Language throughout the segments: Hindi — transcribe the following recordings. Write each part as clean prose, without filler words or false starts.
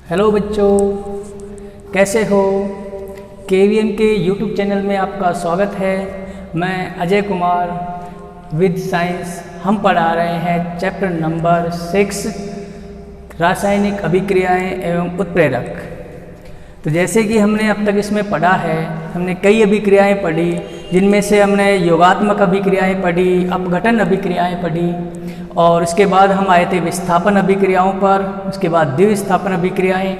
हेलो बच्चों, कैसे हो। केवीएम के यूट्यूब चैनल में आपका स्वागत है। मैं अजय कुमार विद साइंस। हम पढ़ा रहे हैं चैप्टर नंबर 6 रासायनिक अभिक्रियाएं एवं उत्प्रेरक। तो जैसे कि हमने अब तक इसमें पढ़ा है, हमने कई अभिक्रियाएं पढ़ी, जिनमें से हमने योगात्मक अभिक्रियाएं पढ़ी, अपघटन अभिक्रियाएं पढ़ी, और उसके बाद हम आए थे विस्थापन अभिक्रियाओं पर। उसके बाद द्विविस्थापन अभिक्रियाएं,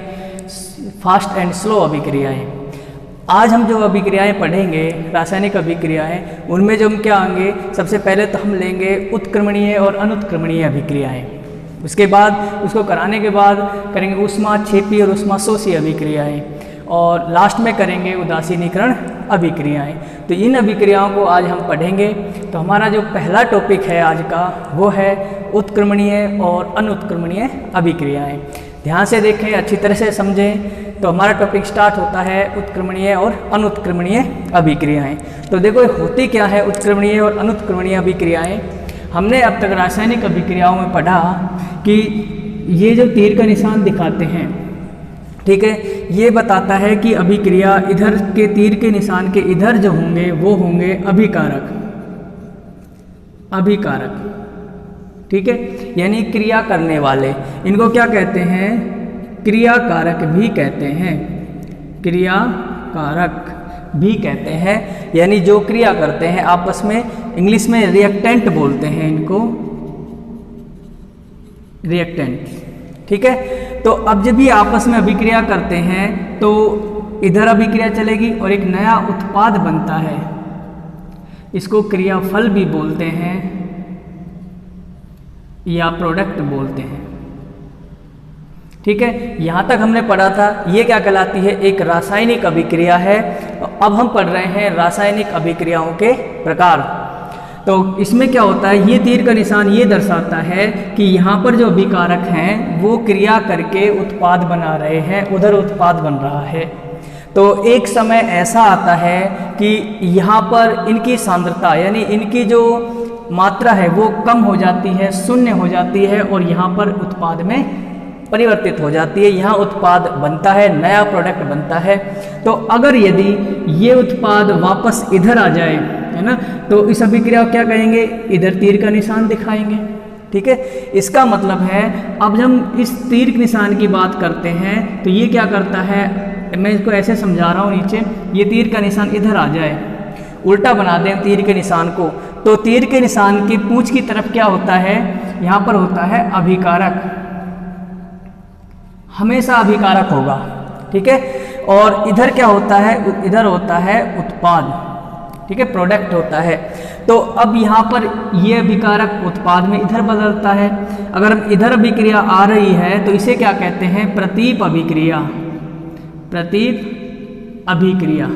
फास्ट एंड स्लो अभिक्रियाएं। आज हम जो अभिक्रियाएं पढ़ेंगे, रासायनिक अभिक्रियाएं, उनमें जो हम क्या आएंगे, सबसे पहले तो हम लेंगे उत्क्रमणीय और अनुत्क्रमणीय अभिक्रियाएं। उसके बाद उसको कराने के बाद करेंगे ऊष्माक्षेपी और ऊष्माशोषी अभिक्रियाएं, और लास्ट में करेंगे उदासीनीकरण अभिक्रियाएं। तो इन अभिक्रियाओं को आज हम पढ़ेंगे। तो हमारा जो पहला टॉपिक है आज का, वो है उत्क्रमणीय और अनुत्क्रमणीय अभिक्रियाएं। ध्यान से देखें, अच्छी तरह से समझें। तो हमारा टॉपिक स्टार्ट होता है उत्क्रमणीय और अनुत्क्रमणीय अभिक्रियाएं। तो देखो होती क्या है उत्क्रमणीय और अनुत्क्रमणीय अभिक्रियाएं। हमने अब तक रासायनिक अभिक्रियाओं में पढ़ा कि ये जो तीर का निशान दिखाते हैं, ठीक है, ये बताता है कि अभिक्रिया इधर के तीर के निशान के इधर जो होंगे वो होंगे अभिकारक। ठीक है, यानी क्रिया करने वाले। इनको क्या कहते हैं? क्रियाकारक भी कहते हैं। क्रियाकारक भी कहते हैं, यानी जो क्रिया करते हैं आपस में। इंग्लिश में रिएक्टेंट बोलते हैं इनको, रिएक्टेंट। ठीक है, तो अब जब भी आपस में अभिक्रिया करते हैं तो इधर अभिक्रिया चलेगी और एक नया उत्पाद बनता है। इसको क्रियाफल भी बोलते हैं या प्रोडक्ट बोलते हैं। ठीक है, यहाँ तक हमने पढ़ा था ये क्या कहलाती है, एक रासायनिक अभिक्रिया है। अब हम पढ़ रहे हैं रासायनिक अभिक्रियाओं के प्रकार। तो इसमें क्या होता है, ये तीर का निशान ये दर्शाता है कि यहाँ पर जो अभिकारक हैं वो क्रिया करके उत्पाद बना रहे हैं, उधर उत्पाद बन रहा है। तो एक समय ऐसा आता है कि यहाँ पर इनकी सांद्रता यानी इनकी जो मात्रा है वो कम हो जाती है, शून्य हो जाती है, और यहाँ पर उत्पाद में परिवर्तित हो जाती है। यहाँ उत्पाद बनता है, नया प्रोडक्ट बनता है। तो अगर यदि ये उत्पाद वापस इधर आ जाए, है ना, तो इस अभिक्रिया को क्या कहेंगे, इधर तीर का निशान दिखाएंगे। ठीक है, इसका मतलब है अब जब हम इस तीर के निशान की बात करते हैं तो ये क्या करता है, मैं इसको ऐसे समझा रहा हूँ नीचे, ये तीर का निशान इधर आ जाए, उल्टा बना दें तीर के निशान को, तो तीर के निशान की पूंछ की तरफ क्या होता है, यहाँ पर होता है अभिकारक, हमेशा अभिकारक होगा। ठीक है, और इधर क्या होता है, इधर होता है उत्पाद। ठीक है, प्रोडक्ट होता है। तो अब यहाँ पर ये अभिकारक उत्पाद में इधर बदलता है। अगर इधर अभिक्रिया आ रही है तो इसे क्या कहते हैं, प्रतीप अभिक्रिया। प्रतीप अभिक्रिया।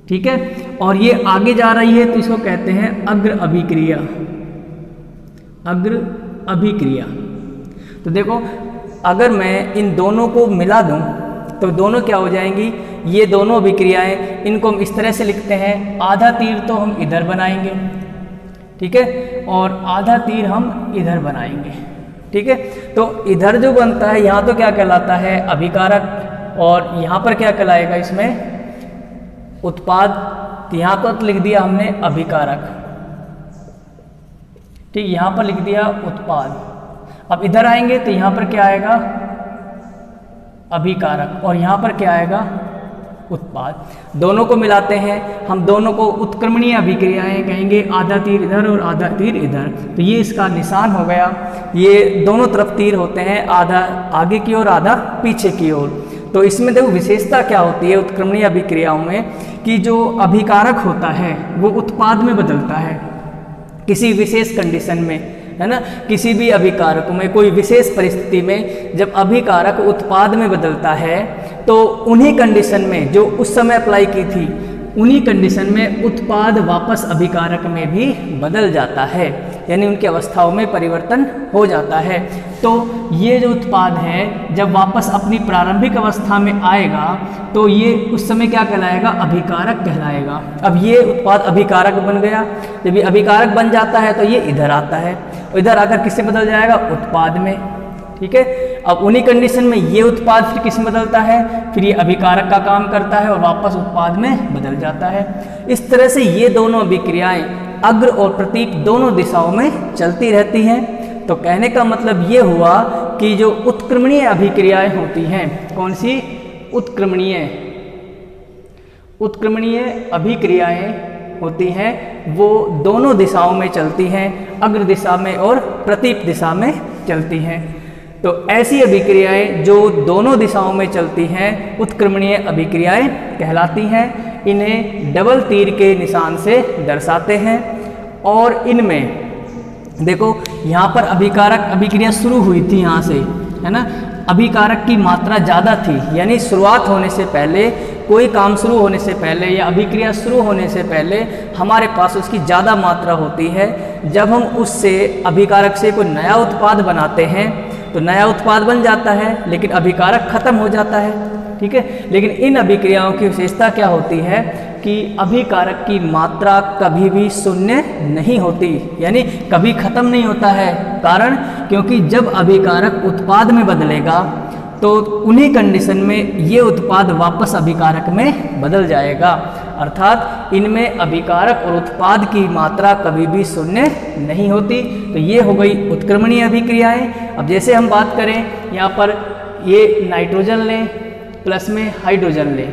ठीक है, और ये आगे जा रही है तो इसको कहते हैं अग्र अभिक्रिया। अग्र अभिक्रिया। तो देखो, अगर मैं इन दोनों को मिला दूं तो दोनों क्या हो जाएंगी, ये दोनों अभिक्रियाएं, इनको हम इस तरह से लिखते हैं, आधा तीर तो हम इधर बनाएंगे, ठीक है, और आधा तीर हम इधर बनाएंगे। ठीक है, तो इधर जो बनता है यहाँ तो क्या कहलाता है, अभिकारक, और यहाँ पर क्या कहलाएगा, इसमें उत्पाद। यहाँ पर लिख दिया हमने अभिकारक, ठीक, यहाँ पर लिख दिया उत्पाद। अब इधर आएंगे तो यहाँ पर क्या आएगा, अभिकारक, और यहाँ पर क्या आएगा, उत्पाद। दोनों को मिलाते हैं हम, दोनों को उत्क्रमणीय अभिक्रियाएं कहेंगे, आधा तीर इधर और आधा तीर इधर। तो ये इसका निशान हो गया। ये दोनों तरफ तीर होते हैं, आधा आगे की ओर, आधा पीछे की ओर। तो इसमें देखो विशेषता क्या होती है उत्क्रमणीय अभिक्रियाओं में, कि जो अभिकारक होता है वो उत्पाद में बदलता है किसी विशेष कंडीशन में, है ना। किसी भी अभिकारक में कोई विशेष परिस्थिति में जब अभिकारक उत्पाद में बदलता है तो उन्हीं कंडीशन में जो उस समय अप्लाई की थी, उन्हीं कंडीशन में उत्पाद वापस अभिकारक में भी बदल जाता है, यानी उनकी अवस्थाओं में परिवर्तन हो जाता है। तो ये जो उत्पाद है जब वापस अपनी प्रारंभिक अवस्था में आएगा तो ये उस समय क्या कहलाएगा, अभिकारक कहलाएगा। अब ये उत्पाद अभिकारक बन गया। जब ये अभिकारक बन जाता है तो ये इधर आता है, और इधर आकर किससे बदल जाएगा, उत्पाद में। ठीक है, अब उन्हीं कंडीशन में ये उत्पाद फिर किस में बदलता है, फिर ये अभिकारक का काम करता है और वापस उत्पाद में बदल जाता है। इस तरह से ये दोनों अभिक्रियाएं अग्र और प्रतीप दोनों दिशाओं में चलती रहती हैं। तो कहने का मतलब ये हुआ कि जो उत्क्रमणीय अभिक्रियाएं होती हैं, कौन सी, उत्क्रमणीय अभिक्रियाएं होती हैं, वो दोनों दिशाओं में चलती हैं, अग्र दिशा में और प्रतीप दिशा में चलती हैं। तो ऐसी अभिक्रियाएं जो दोनों दिशाओं में चलती हैं उत्क्रमणीय अभिक्रियाएं कहलाती हैं। इन्हें डबल तीर के निशान से दर्शाते हैं। और इनमें देखो यहाँ पर अभिकारक अभिक्रिया शुरू हुई थी यहाँ से, है ना, अभिकारक की मात्रा ज़्यादा थी, यानी शुरुआत होने से पहले, कोई काम शुरू होने से पहले या अभिक्रिया शुरू होने से पहले हमारे पास उसकी ज़्यादा मात्रा होती है। जब हम उससे अभिकारक से कोई नया उत्पाद बनाते हैं तो नया उत्पाद बन जाता है, लेकिन अभिकारक खत्म हो जाता है, ठीक है। लेकिन इन अभिक्रियाओं की विशेषता क्या होती है कि अभिकारक की मात्रा कभी भी शून्य नहीं होती, यानी कभी खत्म नहीं होता है। कारण, क्योंकि जब अभिकारक उत्पाद में बदलेगा तो उन्हीं कंडीशन में ये उत्पाद वापस अभिकारक में बदल जाएगा। अर्थात इनमें अभिकारक और उत्पाद की मात्रा कभी भी शून्य नहीं होती। तो ये हो गई उत्क्रमणीय अभिक्रियाएं। अब जैसे हम बात करें यहाँ पर, ये नाइट्रोजन लें प्लस में हाइड्रोजन लें,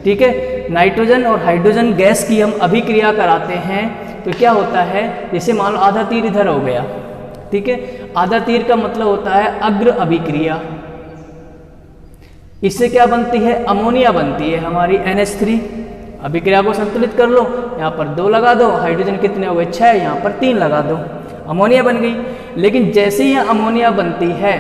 ठीक है। नाइट्रोजन और हाइड्रोजन गैस की हम अभिक्रिया कराते हैं तो क्या होता है, जैसे मान लो आधा तीर इधर हो गया, ठीक है। आधा तीर का मतलब होता है अग्र अभिक्रिया। इससे क्या बनती है, अमोनिया बनती है हमारी NH3। अभिक्रिया को संतुलित कर लो, यहाँ पर 2 लगा दो, हाइड्रोजन कितने हो गए 6, यहाँ पर 3 लगा दो, अमोनिया बन गई। लेकिन जैसे ही यह अमोनिया बनती है,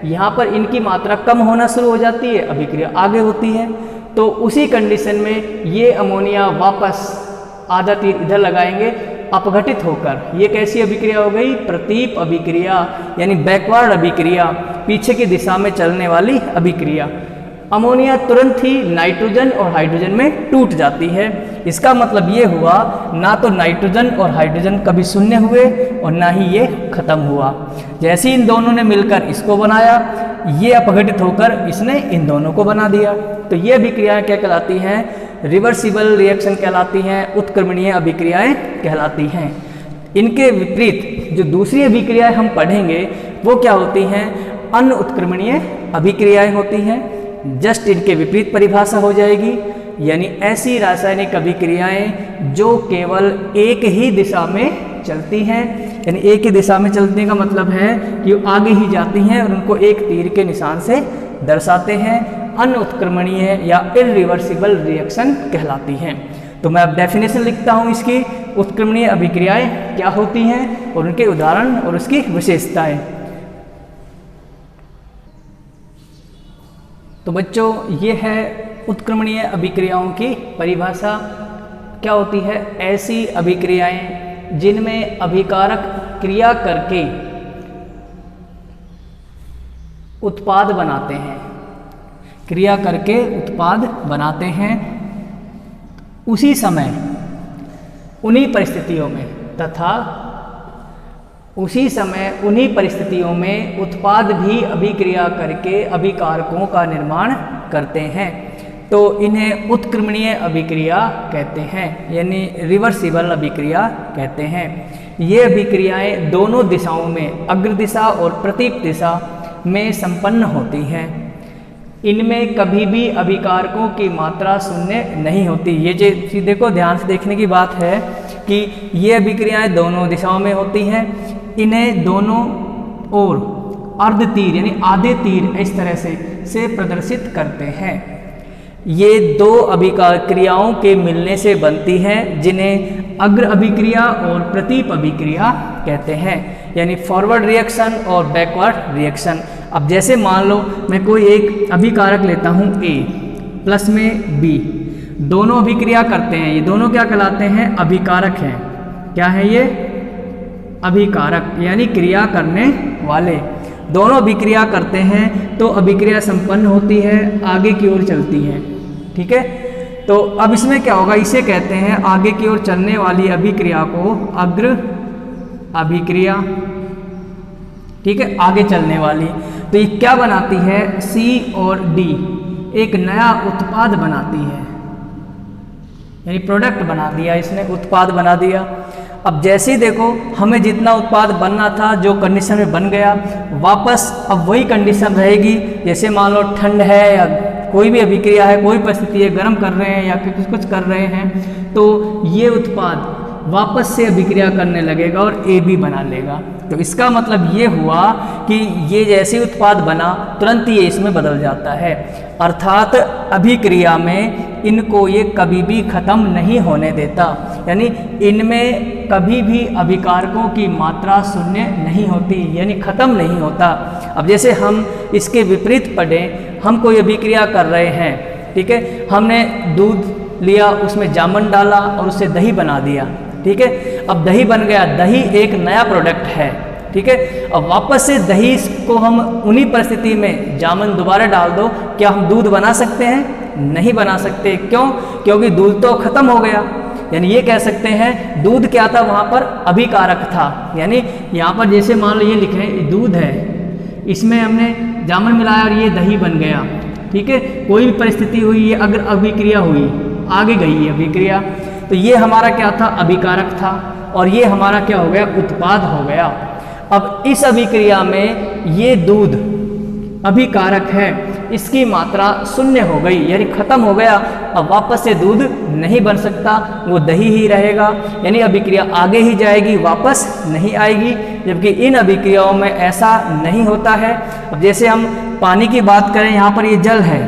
यहाँ पर इनकी मात्रा कम होना शुरू हो जाती है, अभिक्रिया आगे होती है। तो उसी कंडीशन में ये अमोनिया वापस आधा तीर इधर लगाएंगे, अपघटित होकर ये कैसी अभिक्रिया हो गई, प्रतीप अभिक्रिया, यानी बैकवर्ड अभिक्रिया, पीछे की दिशा में चलने वाली अभिक्रिया। अमोनिया तुरंत ही नाइट्रोजन और हाइड्रोजन में टूट जाती है। इसका मतलब ये हुआ, ना तो नाइट्रोजन और हाइड्रोजन कभी शून्य हुए और ना ही ये खत्म हुआ। जैसे इन दोनों ने मिलकर इसको बनाया, ये अपघटित होकर इसने इन दोनों को बना दिया। तो ये अभिक्रियाएं क्या कहलाती हैं, रिवर्सिबल रिएक्शन कहलाती हैं, उत्क्रमणीय अभिक्रियाएं कहलाती हैं। इनके विपरीत जो दूसरी अभिक्रियाएं हम पढ़ेंगे वो क्या होती हैं, अन्य उत्क्रमणीय अभिक्रियाएं होती हैं। जस्ट इनके विपरीत परिभाषा हो जाएगी, यानी ऐसी रासायनिक अभिक्रियाएं जो केवल एक ही दिशा में चलती हैं, यानी एक ही दिशा में चलने का मतलब है कि वो आगे ही जाती हैं और उनको एक तीर के निशान से दर्शाते हैं, अन्य उत्क्रमणीय या इरिवर्सिबल रिएक्शन कहलाती हैं। तो मैं अब डेफिनेशन लिखता हूँ इसकी, उत्क्रमणीय अभिक्रियाएं क्या होती हैं और उनके उदाहरण और उसकी विशेषताएं। तो बच्चों, ये है उत्क्रमणीय अभिक्रियाओं की परिभाषा। क्या होती है, ऐसी अभिक्रियाएं जिनमें अभिकारक क्रिया करके उत्पाद बनाते हैं, क्रिया करके उत्पाद बनाते हैं, उसी समय उन्हीं परिस्थितियों में तथा उसी समय उन्हीं परिस्थितियों में उत्पाद भी अभिक्रिया करके अभिकारकों का निर्माण करते हैं। तो इन्हें उत्क्रमणीय अभिक्रिया कहते हैं, यानी रिवर्सिबल अभिक्रिया कहते हैं। ये अभिक्रियाएं दोनों दिशाओं में, अग्र दिशा और प्रतीप दिशा में संपन्न होती हैं। इनमें कभी भी अभिकारकों की मात्रा शून्य नहीं होती। ये जो देखो, ध्यान से देखने की बात है कि ये अभिक्रियाएं दोनों दिशाओं में होती हैं। इन्हें दोनों ओर अर्ध तीर यानी आधे तीर इस तरह से प्रदर्शित करते हैं। ये दो अभिक्रियाओं के मिलने से बनती हैं, जिन्हें अग्र अभिक्रिया और प्रतीप अभिक्रिया कहते हैं, यानी फॉरवर्ड रिएक्शन और बैकवर्ड रिएक्शन। अब जैसे मान लो मैं कोई एक अभिकारक लेता हूँ A प्लस में B, दोनों अभिक्रिया करते हैं, ये दोनों क्या कहलाते हैं, अभिकारक हैं। क्या है ये, अभिकारक, यानी क्रिया करने वाले। दोनों अभिक्रिया करते हैं तो अभिक्रिया संपन्न होती है, आगे की ओर चलती है। ठीक है, तो अब इसमें क्या होगा, इसे कहते हैं आगे की ओर चलने वाली अभिक्रिया को अग्र अभिक्रिया ठीक है, आगे चलने वाली। तो ये क्या बनाती है, C और D एक नया उत्पाद बनाती है, यानी प्रोडक्ट बना दिया इसने, उत्पाद बना दिया। अब जैसे ही देखो हमें जितना उत्पाद बनना था जो कंडीशन में बन गया, वापस अब वही कंडीशन रहेगी। जैसे मान लो ठंड है या कोई भी अभिक्रिया है, कोई परिस्थिति है, गर्म कर रहे हैं या कुछ कर रहे हैं, तो ये उत्पाद वापस से अभिक्रिया करने लगेगा और AB बना लेगा। तो इसका मतलब ये हुआ कि ये जैसे उत्पाद बना तुरंत ये इसमें बदल जाता है, अर्थात अभिक्रिया में इनको ये कभी भी खत्म नहीं होने देता, यानी इनमें कभी भी अभिकारकों की मात्रा शून्य नहीं होती, यानी खत्म नहीं होता। अब जैसे हम इसके विपरीत पढ़ें, हम कोई अभिक्रिया कर रहे हैं, ठीक है, हमने दूध लिया, उसमें जामुन डाला और उससे दही बना दिया, ठीक है। अब दही बन गया, दही एक नया प्रोडक्ट है, ठीक है। अब वापस से दही को हम उन्हीं परिस्थिति में जामुन दोबारा डाल दो, क्या हम दूध बना सकते हैं? नहीं बना सकते। क्यों? क्योंकि दूध तो खत्म हो गया। यानी ये कह सकते हैं दूध क्या था, वहाँ पर अभिकारक था। यानी यहाँ पर जैसे मान लो ये लिखे हैं दूध है, इसमें हमने जामुन मिलाया और ये दही बन गया, ठीक है। कोई भी परिस्थिति हुई, ये अगर अभिक्रिया हुई, आगे गई है अभिक्रिया, तो ये हमारा क्या था, अभिकारक था, और ये हमारा क्या हो गया, उत्पाद हो गया। अब इस अभिक्रिया में ये दूध अभिकारक है, इसकी मात्रा शून्य हो गई, यानी खत्म हो गया। अब वापस से दूध नहीं बन सकता, वो दही ही रहेगा, यानी अभिक्रिया आगे ही जाएगी, वापस नहीं आएगी। जबकि इन अभिक्रियाओं में ऐसा नहीं होता है। अब जैसे हम पानी की बात करें, यहाँ पर ये जल है,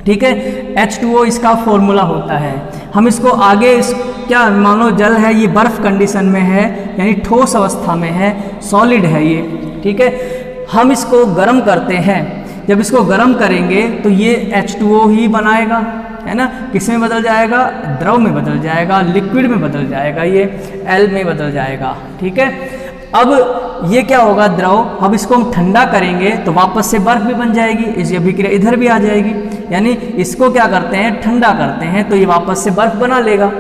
ठीक है, H2O इसका फॉर्मूला होता है। हम इसको आगे क्या मानो जल है, ये बर्फ कंडीशन में है, यानी ठोस अवस्था में है, सॉलिड है ये, ठीक है। हम इसको गर्म करते हैं, जब इसको गर्म करेंगे तो ये H2O ही बनाएगा, है ना। किस में बदल जाएगा, द्रव में बदल जाएगा, लिक्विड में बदल जाएगा, ये L में बदल जाएगा, ठीक है। अब ये क्या होगा, द्रव, अब इसको हम ठंडा करेंगे तो वापस से बर्फ भी बन जाएगी, इस अभिक्रिया इधर भी आ जाएगी। यानी इसको क्या करते हैं, ठंडा करते हैं तो ये वापस से बर्फ बना लेगा।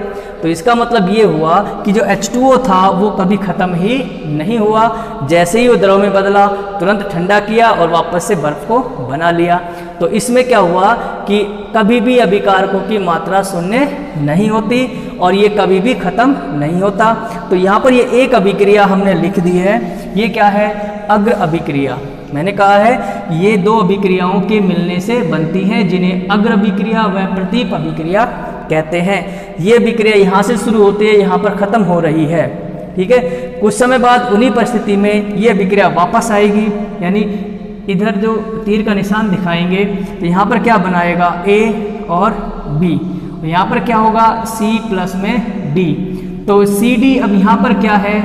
तो इसका मतलब ये हुआ कि जो H2O था वो कभी ख़त्म ही नहीं हुआ, जैसे ही वो द्रव में बदला तुरंत ठंडा किया और वापस से बर्फ को बना लिया। तो इसमें क्या हुआ कि कभी भी अभिकारकों की मात्रा शून्य नहीं होती और ये कभी भी ख़त्म नहीं होता। तो यहाँ पर ये एक अभिक्रिया हमने लिख दी है, ये क्या है, अग्र अभिक्रिया। मैंने कहा है ये दो अभिक्रियाओं के मिलने से बनती हैं, जिन्हें अग्र अभिक्रिया व प्रतीप अभिक्रिया कहते हैं। ये अभिक्रिया यहाँ से शुरू होती है, यहाँ पर ख़त्म हो रही है, ठीक है। कुछ समय बाद उन्हीं परिस्थिति में ये अभिक्रिया वापस आएगी, यानी इधर जो तीर का निशान दिखाएंगे तो यहाँ पर क्या बनाएगा, A और B, तो यहाँ पर क्या होगा, C प्लस में D। तो CD अब यहाँ पर क्या है,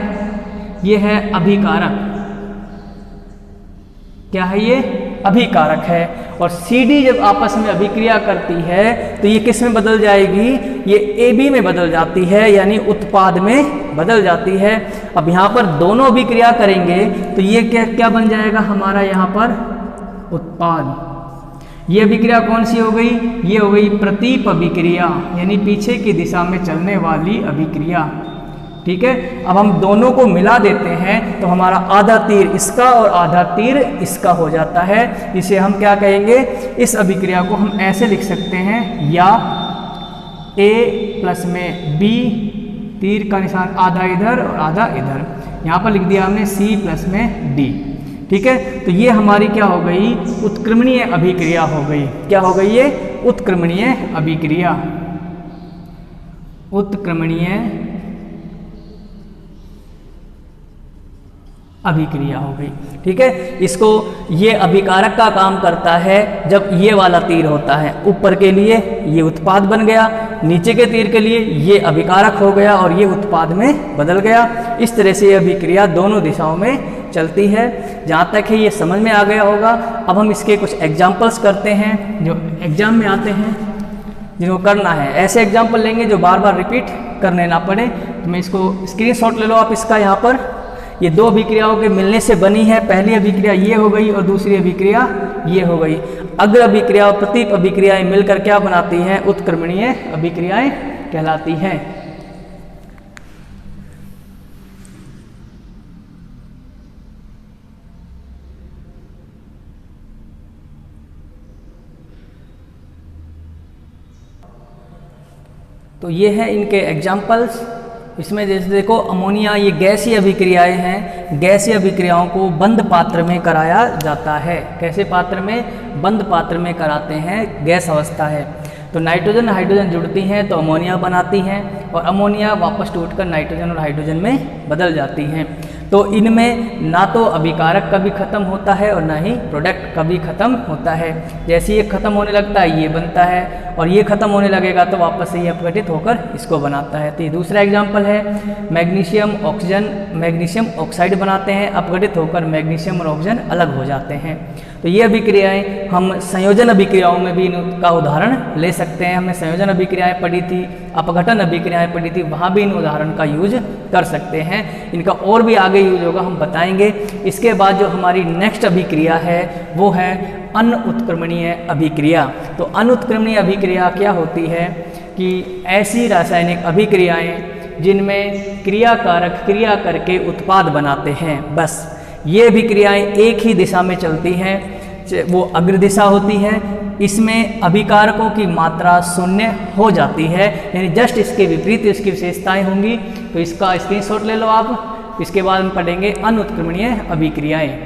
ये है अभिकारक, क्या है, ये अभिकारक है। और CD जब आपस में अभिक्रिया करती है तो ये किस में बदल जाएगी, ये AB में बदल जाती है, यानी उत्पाद में बदल जाती है। अब यहाँ पर दोनों अभिक्रिया करेंगे तो ये क्या बन जाएगा हमारा, यहाँ पर उत्पाद। ये अभिक्रिया कौन सी हो गई, ये हो गई प्रतीप अभिक्रिया, यानी पीछे की दिशा में चलने वाली अभिक्रिया, ठीक है। अब हम दोनों को मिला देते हैं तो हमारा आधा तीर इसका और आधा तीर इसका हो जाता है। इसे हम क्या कहेंगे, इस अभिक्रिया को हम ऐसे लिख सकते हैं, या A प्लस में B, तीर का निशान आधा इधर और आधा इधर, यहाँ पर लिख दिया हमने C प्लस में D, ठीक है। तो ये हमारी क्या हो गई, उत्क्रमणीय अभिक्रिया हो गई। क्या हो गई ये, उत्क्रमणीय अभिक्रिया, उत्क्रमणीय अभिक्रिया हो गई, ठीक है। इसको ये अभिकारक का काम करता है जब ये वाला तीर होता है, ऊपर के लिए ये उत्पाद बन गया, नीचे के तीर के लिए ये अभिकारक हो गया और ये उत्पाद में बदल गया। इस तरह से ये अभिक्रिया दोनों दिशाओं में चलती है। जहाँ तक है ये समझ में आ गया होगा। अब हम इसके कुछ एग्जाम्पल्स करते हैं जो एग्जाम में आते हैं, जिनको करना है। ऐसे एग्जाम्पल लेंगे जो बार बार रिपीट करने ना पड़े। तो मैं इसको स्क्रीनशॉट ले लो आप इसका। यहाँ पर ये दो अभिक्रियाओं के मिलने से बनी है। पहली अभिक्रिया ये हो गई और दूसरी अभिक्रिया ये हो गई। अग्र अभिक्रिया और प्रतीप अभिक्रियाएं मिलकर क्या बनाती हैं, उत्क्रमणीय अभिक्रियाएं कहलाती हैं। तो ये हैं इनके एग्जाम्पल्स। इसमें जैसे देखो अमोनिया, ये गैसीय अभिक्रियाएं हैं। गैसीय अभिक्रियाओं को बंद पात्र में कराया जाता है। कैसे पात्र में? बंद पात्र में कराते हैं, गैस अवस्था है। तो नाइट्रोजन हाइड्रोजन जुड़ती हैं तो अमोनिया बनाती हैं और अमोनिया वापस टूटकर नाइट्रोजन और हाइड्रोजन में बदल जाती हैं। तो इनमें ना तो अभिकारक कभी ख़त्म होता है और ना ही प्रोडक्ट कभी ख़त्म होता है। जैसे ये ख़त्म होने लगता है ये बनता है, और ये ख़त्म होने लगेगा तो वापस से ये अपघटित होकर इसको बनाता है। तो ये दूसरा एग्जाम्पल है। मैग्नीशियम ऑक्सीजन, मैग्नीशियम ऑक्साइड बनाते हैं, अपघटित होकर मैग्नीशियम और ऑक्सीजन अलग हो जाते हैं। तो ये अभिक्रियाएं हम संयोजन अभिक्रियाओं में भी इनका उदाहरण ले सकते हैं। हमने संयोजन अभिक्रियाएं पढ़ी थी, अपघटन अभिक्रियाएं पढ़ी थी, वहाँ भी इन उदाहरण का यूज कर सकते हैं। इनका और भी आगे यूज होगा, हम बताएंगे। इसके बाद जो हमारी नेक्स्ट अभिक्रिया है वो है अनुत्क्रमणीय अभिक्रिया। तो अनुत्क्रमणीय अभिक्रिया क्या होती है कि ऐसी रासायनिक अभिक्रियाएं जिनमें क्रियाकारक क्रिया करके उत्पाद बनाते हैं। बस ये अभिक्रियाएं एक ही दिशा में चलती हैं, वो अग्र दिशा होती है। इसमें अभिकारकों की मात्रा शून्य हो जाती है, यानी जस्ट इसके विपरीत इसकी विशेषताएं होंगी। तो इसका स्क्रीनशॉट ले लो आप। इसके बाद हम पढ़ेंगे अनुत्क्रमणीय अभिक्रियाएं।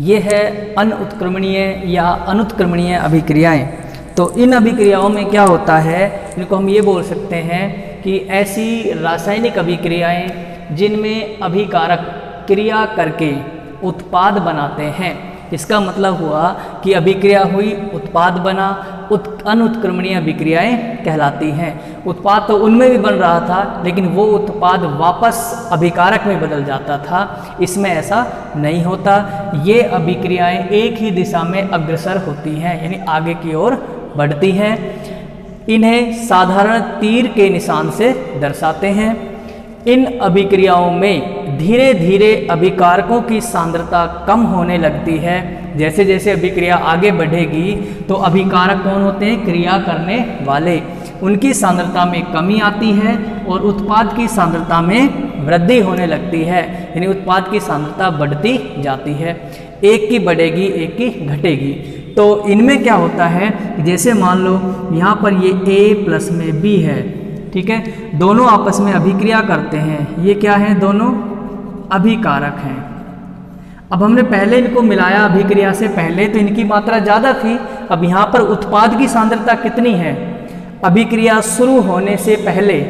ये है अनुत्क्रमणीय या अनुत्क्रमणीय अभिक्रियाएं। तो इन अभिक्रियाओं में क्या होता है, इनको हम ये बोल सकते हैं कि ऐसी रासायनिक अभिक्रियाएं जिनमें अभिकारक क्रिया करके उत्पाद बनाते हैं। इसका मतलब हुआ कि अभिक्रिया हुई, उत्पाद बना, अनुत्क्रमणीय अभिक्रियाएं कहलाती हैं। उत्पाद तो उनमें भी बन रहा था, लेकिन वो उत्पाद वापस अभिकारक में बदल जाता था। इसमें ऐसा नहीं होता। ये अभिक्रियाएं एक ही दिशा में अग्रसर होती हैं, यानी आगे की ओर बढ़ती हैं। इन्हें साधारण तीर के निशान से दर्शाते हैं। इन अभिक्रियाओं में धीरे धीरे अभिकारकों की सांद्रता कम होने लगती है। जैसे जैसे अभिक्रिया आगे बढ़ेगी तो अभिकारक कौन होते हैं? क्रिया करने वाले। उनकी सांद्रता में कमी आती है और उत्पाद की सांद्रता में वृद्धि होने लगती है, यानी उत्पाद की सांद्रता बढ़ती जाती है। एक की बढ़ेगी, एक की घटेगी। तो इनमें क्या होता है, जैसे मान लो यहाँ पर ये A प्लस में B है, ठीक है, दोनों आपस में अभिक्रिया करते हैं। ये क्या है? दोनों अभिकारक हैं। अब हमने पहले इनको मिलाया अभिक्रिया से पहले तो इनकी मात्रा ज़्यादा थी। अब यहाँ पर उत्पाद की सांद्रता कितनी है? अभिक्रिया शुरू होने से पहले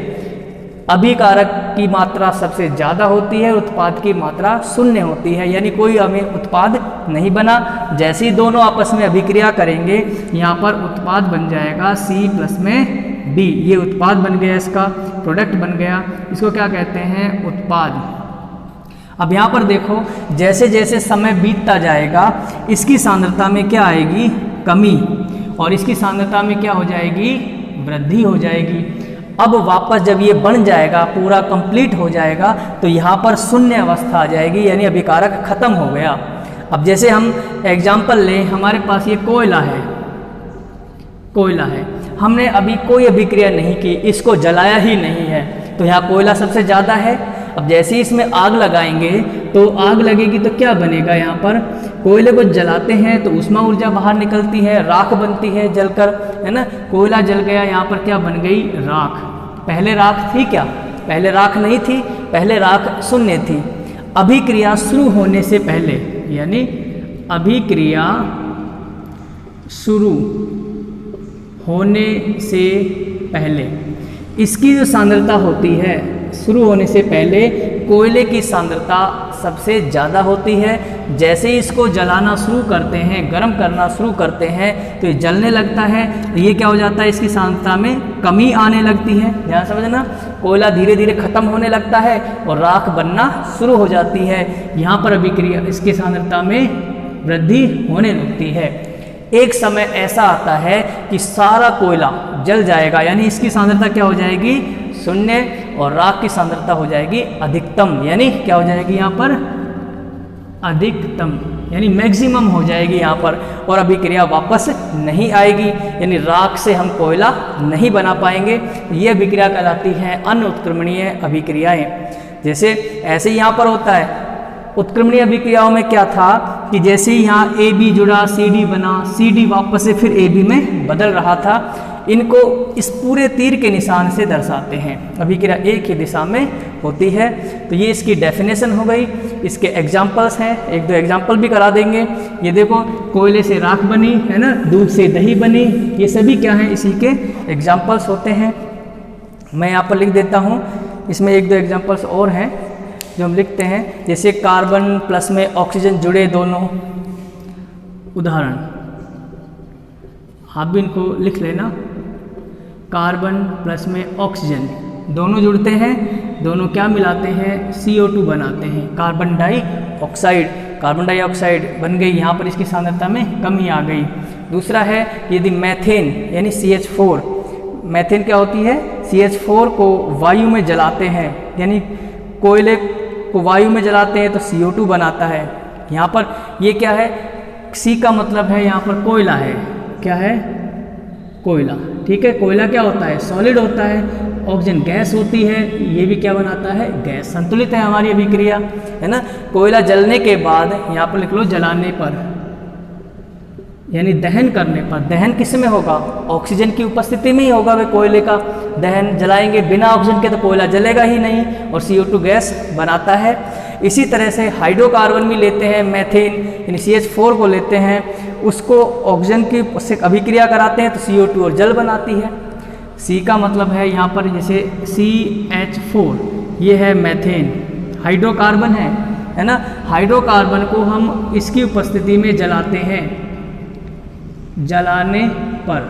अभिकारक की मात्रा सबसे ज़्यादा होती है, उत्पाद की मात्रा शून्य होती है, यानी कोई हमें उत्पाद नहीं बना। जैसे ही दोनों आपस में अभिक्रिया करेंगे, यहाँ पर उत्पाद बन जाएगा C प्लस में B। ये उत्पाद बन गया, इसका प्रोडक्ट बन गया। इसको क्या कहते हैं? उत्पाद। अब यहाँ पर देखो, जैसे जैसे समय बीतता जाएगा इसकी सांद्रता में क्या आएगी? कमी, और इसकी सांद्रता में क्या हो जाएगी? वृद्धि हो जाएगी। अब वापस जब ये बन जाएगा, पूरा कंप्लीट हो जाएगा, तो यहाँ पर शून्य अवस्था आ जाएगी, यानी अभिकारक खत्म हो गया। अब जैसे हम एग्जाम्पल लें, हमारे पास ये कोयला है, कोयला है, हमने अभी कोई अभिक्रिया नहीं की, इसको जलाया ही नहीं है, तो यहाँ कोयला सबसे ज़्यादा है। अब जैसे ही इसमें आग लगाएंगे तो आग लगेगी तो क्या बनेगा? यहाँ पर कोयले को जलाते हैं तो ऊष्मा ऊर्जा बाहर निकलती है, राख बनती है जलकर, है ना। कोयला जल गया, यहाँ पर क्या बन गई? राख। पहले राख थी क्या? पहले राख नहीं थी, पहले राख शून्य थी। अभिक्रिया शुरू होने से पहले, यानी अभिक्रिया शुरू होने से पहले इसकी जो सांद्रता होती है, शुरू होने से पहले कोयले की सांद्रता सबसे ज़्यादा होती है। जैसे ही इसको जलाना शुरू करते हैं, गर्म करना शुरू करते हैं, तो ये जलने लगता है। तो ये क्या हो जाता है? इसकी सांद्रता में कमी आने लगती है। ध्यान समझना, कोयला धीरे धीरे खत्म होने लगता है और राख बनना शुरू हो जाती है। यहाँ पर अभिक्रिया इसकी सांद्रता में वृद्धि होने लगती है। एक समय ऐसा आता है कि सारा कोयला जल जाएगा, यानी इसकी सांद्रता क्या हो जाएगी? शून्य, और राख की सांद्रता हो जाएगी अधिकतम, यानी क्या हो जाएगी यहाँ पर? अधिकतम, यानी मैक्सिमम हो जाएगी यहाँ पर, और अभिक्रिया वापस नहीं आएगी, यानी राख से हम कोयला नहीं बना पाएंगे। ये अभिक्रिया कहलाती है अनुत्क्रमणीय अभिक्रियाएं। जैसे ऐसे ही यहाँ पर होता है। उत्क्रमणीय अभिक्रियाओं में क्या था कि जैसे ही यहाँ AB जुड़ा, CD बना, CD वापस से फिर AB में बदल रहा था। इनको इस पूरे तीर के निशान से दर्शाते हैं। अभिक्रिया एक ही दिशा में होती है। तो ये इसकी डेफिनेशन हो गई। इसके एग्जाम्पल्स हैं, एक दो एग्जाम्पल भी करा देंगे। ये देखो, कोयले से राख बनी, है ना, दूध से दही बनी, ये सभी क्या हैं, इसी के एग्जाम्पल्स होते हैं। मैं यहाँ पर लिख देता हूँ, इसमें एक दो एग्जाम्पल्स और हैं जो हम लिखते हैं, जैसे कार्बन प्लस में ऑक्सीजन जुड़े दोनों, उदाहरण आप भी इनको लिख लेना। कार्बन प्लस में ऑक्सीजन दोनों जुड़ते हैं, दोनों क्या मिलाते हैं, CO2 बनाते हैं, कार्बन डाइऑक्साइड। कार्बन डाइऑक्साइड बन गई, यहाँ पर इसकी सांद्रता में कमी आ गई। दूसरा है यदि मैथेन यानी CH4, मैथेन क्या होती है, CH4 को वायु में जलाते हैं, यानी कोयले को वायु में जलाते हैं तो CO2 बनाता है। यहाँ पर ये क्या है, C का मतलब है यहाँ पर कोयला है, क्या है, कोयला, ठीक है। कोयला क्या होता है, सॉलिड होता है। ऑक्सीजन गैस होती है, ये भी क्या बनाता है, गैस। संतुलित है हमारी अभिक्रिया, है ना। कोयला जलने के बाद, यहाँ पर लिख लो जलाने पर, यानी दहन करने पर। दहन किस में होगा, ऑक्सीजन की उपस्थिति में ही होगा वे कोयले का दहन। जलाएंगे बिना ऑक्सीजन के तो कोयला जलेगा ही नहीं, और CO2 गैस बनाता है। इसी तरह से हाइड्रोकार्बन भी लेते हैं, मैथेन यानी CH4 को लेते हैं, उसको ऑक्सीजन की उससे अभिक्रिया कराते हैं तो CO2 और जल बनाती है। C का मतलब है यहाँ पर जैसे CH4, ये है मैथेन, हाइड्रोकार्बन है ना। हाइड्रोकार्बन को हम इसकी उपस्थिति में जलाते हैं, जलाने पर,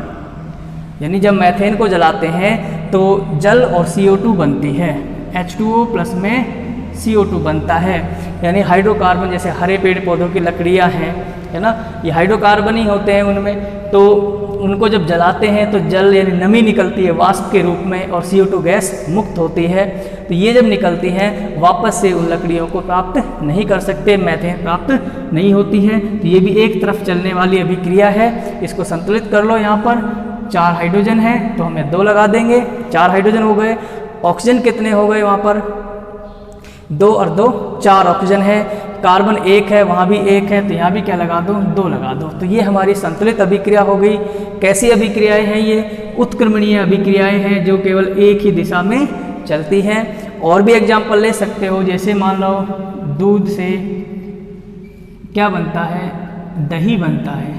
यानी जब मैथेन को जलाते हैं तो जल और CO2 बनती है, H2O प्लस में CO2 बनता है। यानी हाइड्रोकार्बन जैसे हरे पेड़ पौधों की लकड़ियाँ हैं, है ना, ये हाइड्रोकार्बन ही होते हैं उनमें, तो उनको जब जलाते हैं तो जल यानी नमी निकलती है वाष्प के रूप में, और CO2 गैस मुक्त होती है। तो ये जब निकलती हैं वापस से उन लकड़ियों को प्राप्त नहीं कर सकते, मैथेन प्राप्त नहीं होती है। तो ये भी एक तरफ चलने वाली अभिक्रिया है। इसको संतुलित कर लो, यहाँ पर 4 हाइड्रोजन है तो हमें 2 लगा देंगे, 4 हाइड्रोजन हो गए। ऑक्सीजन कितने हो गए, वहाँ पर 2 और 2 4 ऑक्सीजन है। कार्बन 1 है, वहाँ भी 1 है, तो यहाँ भी क्या लगा दो, 2 लगा दो। तो ये हमारी संतुलित अभिक्रिया हो गई। कैसी अभिक्रियाएं हैं ये, उत्क्रमणीय अभिक्रियाएं हैं जो केवल एक ही दिशा में चलती हैं। और भी एग्जाम्पल ले सकते हो, जैसे मान लो दूध से क्या बनता है, दही बनता है,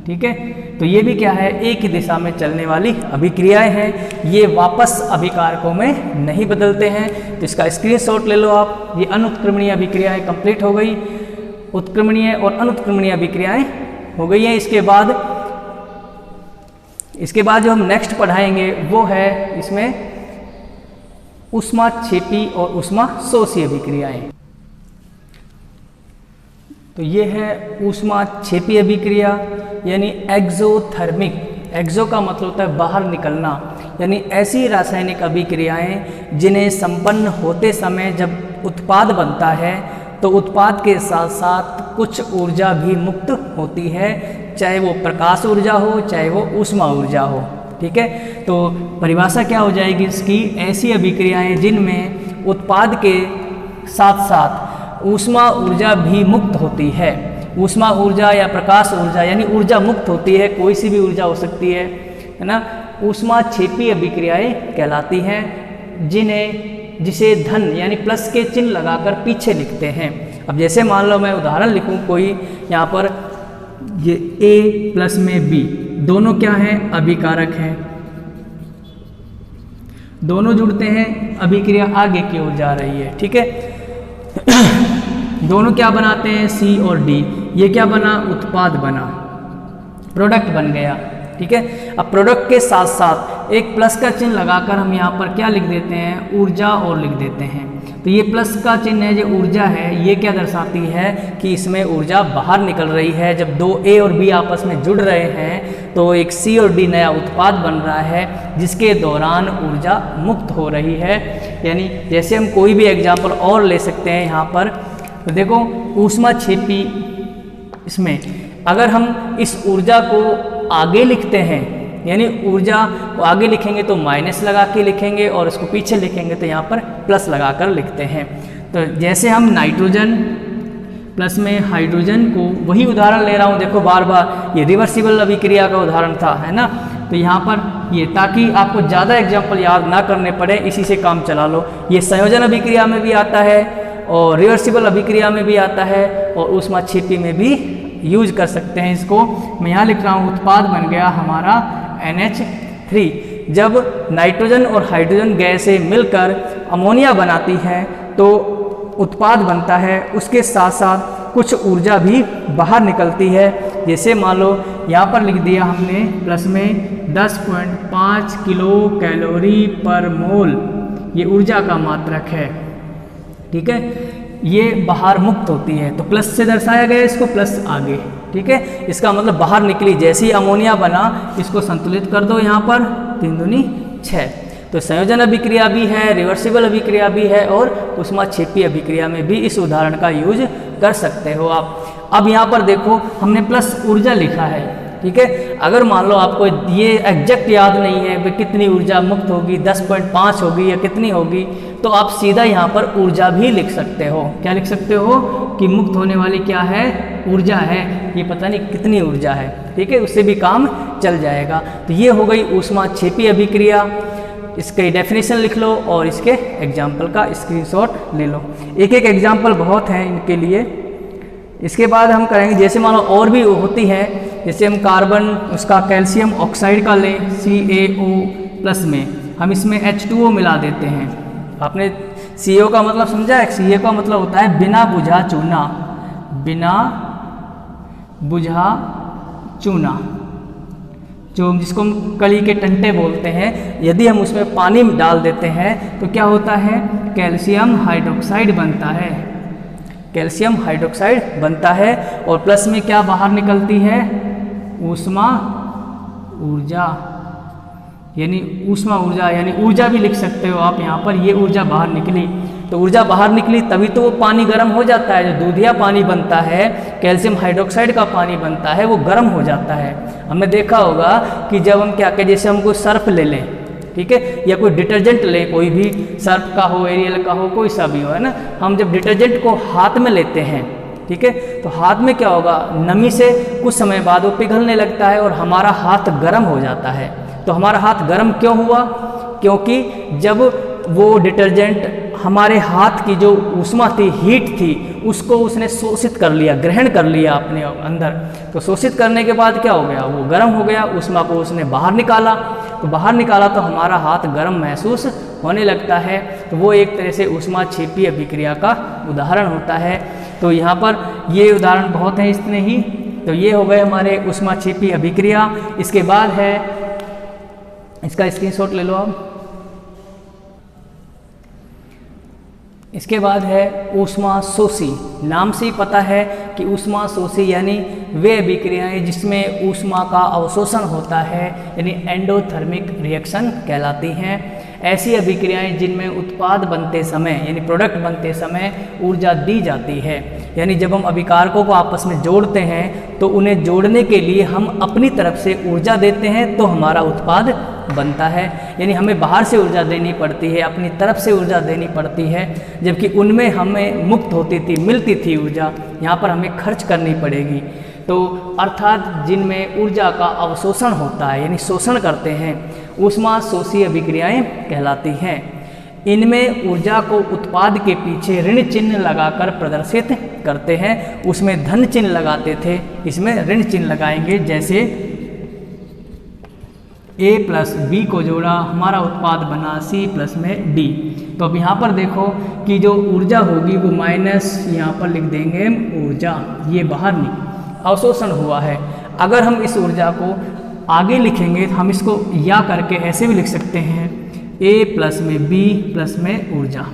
ठीक है। तो ये भी क्या है, एक ही दिशा में चलने वाली अभिक्रियाएं हैं। ये वापस अभिकारकों में नहीं बदलते हैं। तो इसका स्क्रीनशॉट ले लो आप। ये अनुत्क्रमणीय अभिक्रियाएं कंप्लीट हो गई, उत्क्रमणीय और अनुत्क्रमणीय अभिक्रियाएं हो गई हैं। इसके बाद जो हम नेक्स्ट पढ़ाएंगे वो है इसमें ऊष्माक्षेपी और ऊष्माशोषी अभिक्रियाएं। तो ये है ऊष्माक्षेपी अभिक्रिया यानी एक्सोथर्मिक। एक्सो का मतलब होता है बाहर निकलना, यानी ऐसी रासायनिक अभिक्रियाएं जिन्हें संपन्न होते समय जब उत्पाद बनता है तो उत्पाद के साथ साथ कुछ ऊर्जा भी मुक्त होती है, चाहे वो प्रकाश ऊर्जा हो चाहे वो ऊष्मा ऊर्जा हो, ठीक है। तो परिभाषा क्या हो जाएगी इसकी, ऐसी अभिक्रियाएं जिनमें उत्पाद के साथ साथ ऊष्मा ऊर्जा भी मुक्त होती है। ऊष्मा ऊर्जा या प्रकाश ऊर्जा यानी ऊर्जा मुक्त होती है, कोई सी भी ऊर्जा हो सकती है ना। ऊष्माक्षेपी अभिक्रियाएं कहलाती हैं, जिसे धन यानी प्लस के चिन्ह लगाकर पीछे लिखते हैं। अब जैसे मान लो मैं उदाहरण लिखूं कोई, यहाँ पर ये A प्लस में B दोनों क्या हैं, अभिकारक हैं, दोनों जुड़ते हैं, अभिक्रिया आगे की ओर जा रही है, ठीक है। दोनों क्या बनाते हैं, C और D, ये क्या बना, उत्पाद बना, प्रोडक्ट बन गया, ठीक है। अब प्रोडक्ट के साथ साथ एक प्लस का चिन्ह लगाकर हम यहाँ पर क्या लिख देते हैं, ऊर्जा और लिख देते हैं। तो ये प्लस का चिन्ह है जो ऊर्जा है, ये क्या दर्शाती है कि इसमें ऊर्जा बाहर निकल रही है। जब दो A और B आपस में जुड़ रहे हैं तो एक C और D नया उत्पाद बन रहा है जिसके दौरान ऊर्जा मुक्त हो रही है। यानी जैसे हम कोई भी एग्जाम्पल और ले सकते हैं यहाँ पर, तो देखो ऊष्माक्षेपी, इसमें अगर हम इस ऊर्जा को आगे लिखते हैं, यानी ऊर्जा को आगे लिखेंगे तो माइनस लगा के लिखेंगे और इसको पीछे लिखेंगे तो यहाँ पर प्लस लगाकर लिखते हैं। तो जैसे हम नाइट्रोजन प्लस में हाइड्रोजन को, वही उदाहरण ले रहा हूँ, देखो बार बार ये रिवर्सिबल अभिक्रिया का उदाहरण था, है ना। तो यहाँ पर ये, ताकि आपको ज़्यादा एग्जाम्पल याद ना करने पड़े, इसी से काम चला लो। ये संयोजन अभिक्रिया में भी आता है और रिवर्सिबल अभिक्रिया में भी आता है और ऊष्माक्षेपी में भी यूज कर सकते हैं इसको। मैं यहाँ लिख रहा हूँ उत्पाद बन गया हमारा NH3। जब नाइट्रोजन और हाइड्रोजन गैसें मिलकर अमोनिया बनाती हैं तो उत्पाद बनता है, उसके साथ साथ कुछ ऊर्जा भी बाहर निकलती है। जैसे मान लो यहाँ पर लिख दिया हमने प्लस में 10.5 किलो कैलोरी पर मोल, ये ऊर्जा का मात्रक है, ठीक है। ये बाहर मुक्त होती है तो प्लस से दर्शाया गया इसको, प्लस आगे, ठीक है। इसका मतलब बाहर निकली, जैसे ही अमोनिया बना इसको संतुलित कर दो यहाँ पर, 3 दूनी 6। तो संयोजन अभिक्रिया भी है, रिवर्सिबल अभिक्रिया भी है और ऊष्माक्षेपी अभिक्रिया में भी इस उदाहरण का यूज कर सकते हो आप। अब यहाँ पर देखो हमने प्लस ऊर्जा लिखा है, ठीक है। अगर मान लो आपको ये एग्जैक्ट याद नहीं है कि कितनी ऊर्जा मुक्त होगी, 10.5 होगी या कितनी होगी, तो आप सीधा यहाँ पर ऊर्जा भी लिख सकते हो। क्या लिख सकते हो कि मुक्त होने वाली क्या है, ऊर्जा है, ये पता नहीं कितनी ऊर्जा है, ठीक है, उससे भी काम चल जाएगा। तो ये हो गई ऊष्माक्षेपी अभिक्रिया। इसके डेफिनेशन लिख लो और इसके एग्जाम्पल का स्क्रीनशॉट ले लो। एक एक एग्जाम्पल बहुत हैं इनके लिए। इसके बाद हम करेंगे, जैसे मानो और भी होती है, जैसे हम कार्बन उसका कैल्शियम ऑक्साइड का लें CaO+ में, हम इसमें H2O मिला देते हैं। आपने CO का मतलब समझा है? CA का मतलब होता है बिना बुझा चूना, बिना बुझा चूना, जो जिसको हम कली के टंटे बोलते हैं। यदि हम उसमें पानी डाल देते हैं तो क्या होता है, कैल्शियम हाइड्रोक्साइड बनता है, कैल्शियम हाइड्रोक्साइड बनता है। और प्लस में क्या बाहर निकलती है, ऊष्मा ऊर्जा, यानी ऊष्मा ऊर्जा, यानी ऊर्जा भी लिख सकते हो आप यहाँ पर। ये ऊर्जा बाहर निकली, तो ऊर्जा बाहर निकली तभी तो वो पानी गर्म हो जाता है। जो दूधिया पानी बनता है, कैल्शियम हाइड्रोक्साइड का पानी बनता है, वो गर्म हो जाता है। हमने देखा होगा कि जब हम क्या करें, जैसे हम कोई सर्फ ले लें, ठीक है, या कोई डिटर्जेंट ले, कोई भी सर्फ का हो, एरियल का हो, कोई सा भी हो, है ना। हम जब डिटर्जेंट को हाथ में लेते हैं, ठीक है, तो हाथ में क्या होगा, नमी से कुछ समय बाद वो पिघलने लगता है और हमारा हाथ गर्म हो जाता है। तो हमारा हाथ गर्म क्यों हुआ, क्योंकि जब वो डिटर्जेंट हमारे हाथ की जो ऊष्मा थी, हीट थी, उसको उसने शोषित कर लिया, ग्रहण कर लिया अपने अंदर। तो शोषित करने के बाद क्या हो गया, वो गर्म हो गया, ऊष्मा को उसने बाहर निकाला। तो बाहर निकाला तो हमारा हाथ गर्म महसूस होने लगता है। तो वो एक तरह से ऊष्माक्षेपी अभिक्रिया का उदाहरण होता है। तो यहाँ पर ये उदाहरण बहुत हैं इतने ही। तो ये हो गए हमारे ऊष्माक्षेपी अभिक्रिया। इसके बाद है, इसका स्क्रीनशॉट ले लो आप। इसके बाद है ऊष्मा शोषी। नाम से ही पता है कि ऊष्मा शोषी यानी वे अभिक्रियाएं जिसमें ऊष्मा का अवशोषण होता है, यानी एंडोथर्मिक रिएक्शन कहलाती हैं। ऐसी अभिक्रियाएं जिनमें उत्पाद बनते समय यानी प्रोडक्ट बनते समय ऊर्जा दी जाती है। यानी जब हम अभिकारकों को आपस में जोड़ते हैं तो उन्हें जोड़ने के लिए हम अपनी तरफ से ऊर्जा देते हैं तो हमारा उत्पाद बनता है। यानी हमें बाहर से ऊर्जा देनी पड़ती है, अपनी तरफ से ऊर्जा देनी पड़ती है, जबकि उनमें हमें मुक्त होती थी, मिलती थी ऊर्जा, यहाँ पर हमें खर्च करनी पड़ेगी। तो अर्थात जिनमें ऊर्जा का अवशोषण होता है यानी शोषण करते हैं, ऊष्मा शोषी अभिक्रियाएं कहलाती हैं। इनमें ऊर्जा को उत्पाद के पीछे ऋण चिन्ह लगाकर प्रदर्शित करते हैं। उसमें धन चिन्ह लगाते थे, इसमें ऋण चिन्ह लगाएंगे। जैसे A प्लस B को जोड़ा, हमारा उत्पाद बना C प्लस में D। तो अब यहाँ पर देखो कि जो ऊर्जा होगी वो माइनस यहाँ पर लिख देंगे ऊर्जा, ये बाहर नहीं, अवशोषण हुआ है। अगर हम इस ऊर्जा को आगे लिखेंगे तो हम इसको या करके ऐसे भी लिख सकते हैं, A प्लस में B प्लस में ऊर्जा।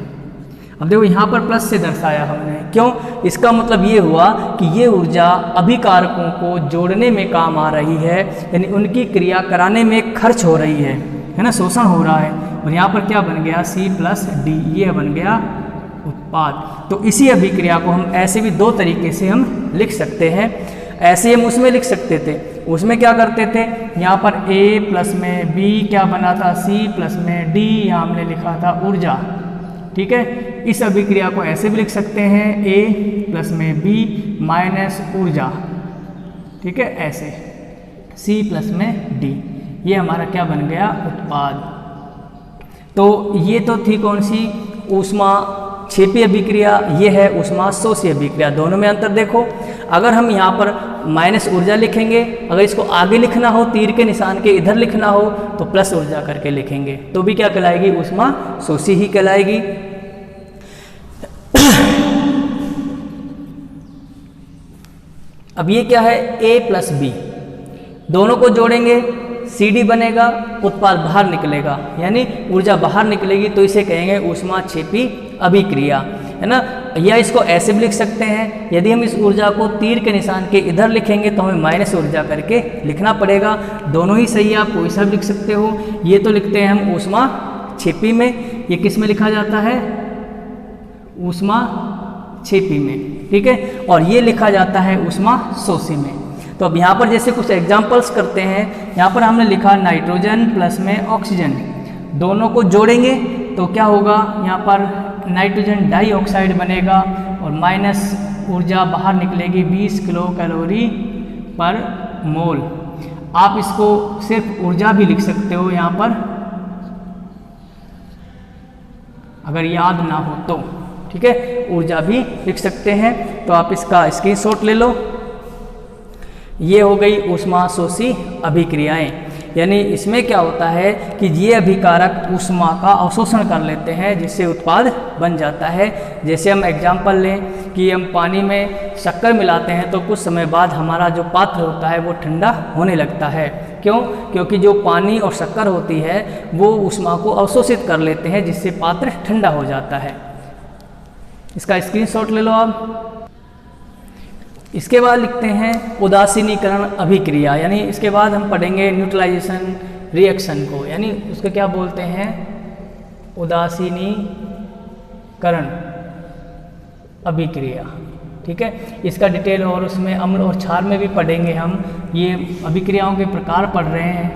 अब देखो यहाँ पर प्लस से दर्शाया हमने, क्यों? इसका मतलब ये हुआ कि ये ऊर्जा अभिकारकों को जोड़ने में काम आ रही है, यानी उनकी क्रिया कराने में खर्च हो रही है ना, शोषण हो रहा है। और यहाँ पर क्या बन गया, C प्लस D, ये बन गया उत्पाद। तो इसी अभिक्रिया को हम ऐसे भी दो तरीके से हम लिख सकते हैं। ऐसे हम उसमें लिख सकते थे, उसमें क्या करते थे, यहाँ पर A प्लस में B क्या बना था, C प्लस में D, यहाँ हमने लिखा था ऊर्जा, ठीक है। इस अभिक्रिया को ऐसे भी लिख सकते हैं, A प्लस में B माइनस ऊर्जा, ठीक है, ऐसे C प्लस में D। ये हमारा क्या बन गया, उत्पाद। तो ये तो थी कौन सी, ऊष्मा क्षेपी अभिक्रिया, ये है ऊष्मा शोषी अभिक्रिया। दोनों में अंतर देखो, अगर हम यहाँ पर माइनस ऊर्जा लिखेंगे, अगर इसको आगे लिखना हो, तीर के निशान के इधर लिखना हो तो प्लस ऊर्जा करके लिखेंगे, तो भी क्या कहलाएगी, ऊष्मा शोषी ही कहलाएगी। अब ये क्या है, A प्लस B, दोनों को जोड़ेंगे CD बनेगा, उत्पाद बाहर निकलेगा, यानी ऊर्जा बाहर निकलेगी, तो इसे कहेंगे ऊष्मा क्षेपी अभिक्रिया, है ना। या इसको ऐसे भी लिख सकते हैं, यदि हम इस ऊर्जा को तीर के निशान के इधर लिखेंगे तो हमें माइनस ऊर्जा करके लिखना पड़ेगा। दोनों ही सही है, आप कोई सा भी लिख सकते हो। ये तो लिखते हैं हम ऊष्मा क्षेपी में, ये किस में लिखा जाता है, ऊष्मा क्षेपी में, ठीक है। और ये लिखा जाता है ऊष्मा शोषी में। तो अब यहाँ पर जैसे कुछ एग्जाम्पल्स करते हैं, यहाँ पर हमने लिखा नाइट्रोजन प्लस में ऑक्सीजन, दोनों को जोड़ेंगे तो क्या होगा, यहाँ पर नाइट्रोजन डाइऑक्साइड बनेगा और माइनस ऊर्जा बाहर निकलेगी 20 किलो कैलोरी पर मोल। आप इसको सिर्फ ऊर्जा भी लिख सकते हो यहाँ पर, अगर याद ना हो तो, ठीक है, ऊर्जा भी लिख सकते हैं। तो आप इसका स्क्रीनशॉट ले लो। ये हो गई ऊष्मा शोषी अभिक्रियाएं, यानी इसमें क्या होता है कि ये अभिकारक ऊष्मा का अवशोषण कर लेते हैं, जिससे उत्पाद बन जाता है। जैसे हम एग्जाम्पल लें कि हम पानी में शक्कर मिलाते हैं तो कुछ समय बाद हमारा जो पात्र होता है वो ठंडा होने लगता है। क्यों? क्योंकि जो पानी और शक्कर होती है वो ऊष्मा को अवशोषित कर लेते हैं, जिससे पात्र ठंडा हो जाता है। इसका स्क्रीनशॉट ले लो आप। इसके बाद लिखते हैं उदासीनीकरण अभिक्रिया, यानी इसके बाद हम पढ़ेंगे न्यूट्रलाइजेशन रिएक्शन को, यानी उसको क्या बोलते हैं, उदासीनीकरण अभिक्रिया, ठीक है। इसका डिटेल और उसमें अम्ल और क्षार में भी पढ़ेंगे हम। ये अभिक्रियाओं के प्रकार पढ़ रहे हैं,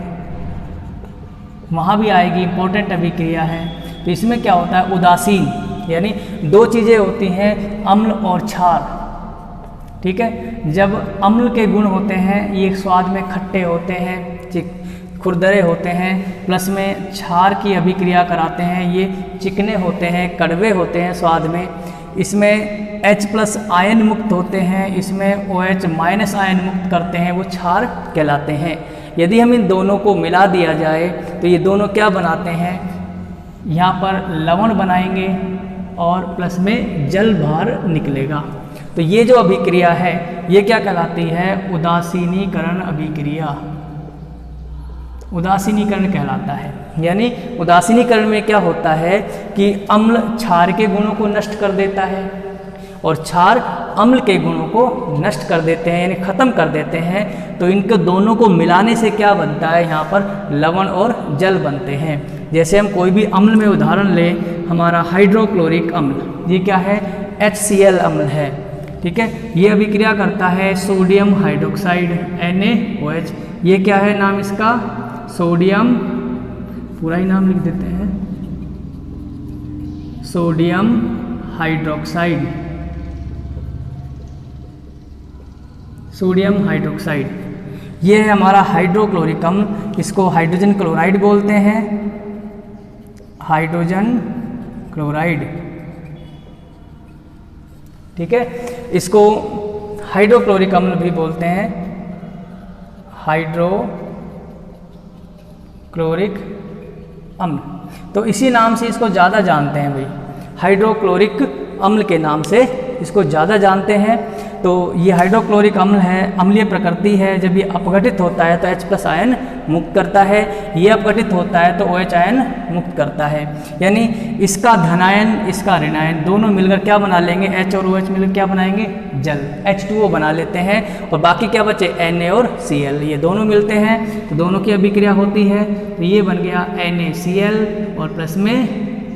वहाँ भी आएगी, इंपॉर्टेंट अभिक्रिया है। तो इसमें क्या होता है, उदासीन, यानी दो चीज़ें होती हैं, अम्ल और क्षार, ठीक है। जब अम्ल के गुण होते हैं, ये स्वाद में खट्टे होते हैं, खुरदरे होते हैं, प्लस में क्षार की अभिक्रिया कराते हैं, ये चिकने होते हैं, कड़वे होते हैं स्वाद में। इसमें H+ आयन मुक्त होते हैं, इसमें OH- आयन मुक्त करते हैं, वो क्षार कहलाते हैं। यदि हम इन दोनों को मिला दिया जाए तो ये दोनों क्या बनाते हैं, यहाँ पर लवण बनाएंगे और प्लस में जल बाहर निकलेगा। तो ये जो अभिक्रिया है ये क्या कहलाती है, उदासीनीकरण अभिक्रिया, उदासीनीकरण कहलाता है। यानी उदासीनीकरण में क्या होता है कि अम्ल क्षार के गुणों को नष्ट कर देता है और क्षार अम्ल के गुणों को नष्ट कर देते हैं, यानी ख़त्म कर देते हैं। तो इनको दोनों को मिलाने से क्या बनता है, यहाँ पर लवण और जल बनते हैं। जैसे हम कोई भी अम्ल में उदाहरण लें, हमारा हाइड्रोक्लोरिक अम्ल, ये क्या है, HCl अम्ल है, ठीक है। ये अभिक्रिया करता है सोडियम हाइड्रोक्साइड NaOH, ये क्या है नाम इसका, सोडियम, पूरा ही नाम लिख देते हैं, सोडियम हाइड्रोक्साइड, सोडियम हाइड्रोक्साइड। ये है हमारा हाइड्रोक्लोरिक अम्ल, इसको हाइड्रोजन क्लोराइड बोलते हैं, हाइड्रोजन क्लोराइड, ठीक है। इसको हाइड्रोक्लोरिक अम्ल भी बोलते हैं, हाइड्रोक्लोरिक अम्ल। तो इसी नाम से इसको ज़्यादा जानते हैं भाई, हाइड्रोक्लोरिक अम्ल के नाम से इसको ज़्यादा जानते हैं। तो ये हाइड्रोक्लोरिक अम्ल है, अम्लीय प्रकृति है। जब ये अपघटित होता है तो H+ आयन मुक्त करता है, ये अपघटित होता है तो OH आयन मुक्त करता है। यानी इसका धनायन, इसका ऋणायन दोनों मिलकर क्या बना लेंगे, H और OH मिलकर क्या बनाएंगे, जल, H2O बना लेते हैं। और बाकी क्या बचे, Na और Cl, ये दोनों मिलते हैं तो दोनों की अभिक्रिया होती है। तो ये बन गया NaCl और प्लस में